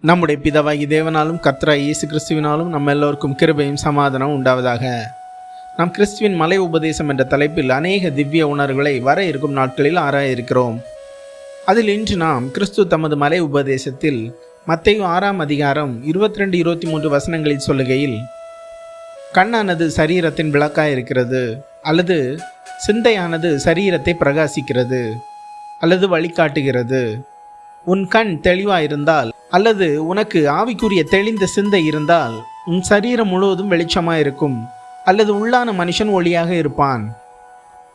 நம்முடைய பிதாவாகி தேவனாலும் கர்த்தராகிய இயேசு கிறிஸ்துவினாலும் நம்ம எல்லோருக்கும் கிருபையும் சமாதானம் உண்டாவதாக. நாம் கிறிஸ்துவின் மலை உபதேசம் என்ற தலைப்பில் அநேக திவ்ய உணர்வுகளை வர இருக்கும் நாட்களில் ஆராய இருக்கிறோம். அதில் இன்று நாம் கிறிஸ்து தமது மலை உபதேசத்தில் மத்தேயு 6ஆம் அதிகாரம் 22-23 வசனங்களில் சொல்லுகையில், கண்ணானது சரீரத்தின் விளக்காய் இருக்கிறது, அல்லது சிந்தையானது சரீரத்தை பிரகாசிக்கிறது அல்லது வழிகாட்டுகிறது. உன் கண் தெளிவாயிருந்தால் அல்லது உனக்கு ஆவிக்குரிய தெளிந்த சிந்தை இருந்தால் உன் சரீரம் முழுவதும் வெளிச்சமாயிருக்கும், அல்லது உள்ளான மனுஷன் ஒளியாக இருப்பான்.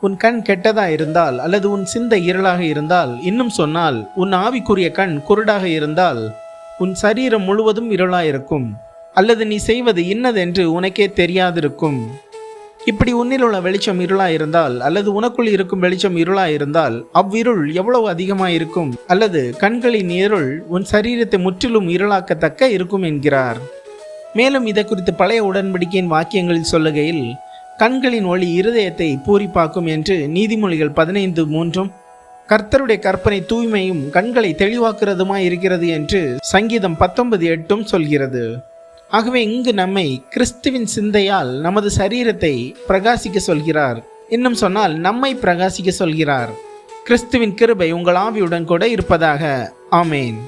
உன் கண் கெட்டதாக இருந்தால் அல்லது உன் சிந்தை இருளாக இருந்தால், இன்னும் சொன்னால் உன் ஆவிக்குரிய கண் குருடாக இருந்தால் உன் சரீரம் முழுவதும் இருளாயிருக்கும், அல்லது நீ செய்வது இன்னதென்று உனக்கே தெரியாதிருக்கும். இப்படி உன்னில் உள்ள வெளிச்சம் இருளாக இருந்தால் அல்லது உனக்குள் இருக்கும் வெளிச்சம் இருளாக இருந்தால் அவ்விருள் எவ்வளவு அதிகமாக இருக்கும், அல்லது கண்களின் இருள் உன் சரீரத்தை முற்றிலும் இருளாக்கத்தக்க இருக்கும் என்கிறார். மேலும் இதை குறித்து பழைய உடன்படிக்கையின் வாக்கியங்களில் சொல்லுகையில், கண்களின் ஒளி இருதயத்தை பூரிப்பாக்கும் என்று நீதிமொழிகள் 15:3, கர்த்தருடைய கற்பனை தூய்மையும் கண்களை தெளிவாக்குறதுமாய் இருக்கிறது என்று சங்கீதம் 19:8 சொல்கிறது. ஆகவே இங்கு நம்மை கிறிஸ்துவின் சிந்தையால் நமது சரீரத்தை பிரகாசிக்க சொல்கிறார். இன்னும் சொன்னால் நம்மை பிரகாசிக்க சொல்கிறார். கிறிஸ்துவின் கிருபை உங்கள் ஆவியுடன் கூட இருப்பதாக. ஆமேன்.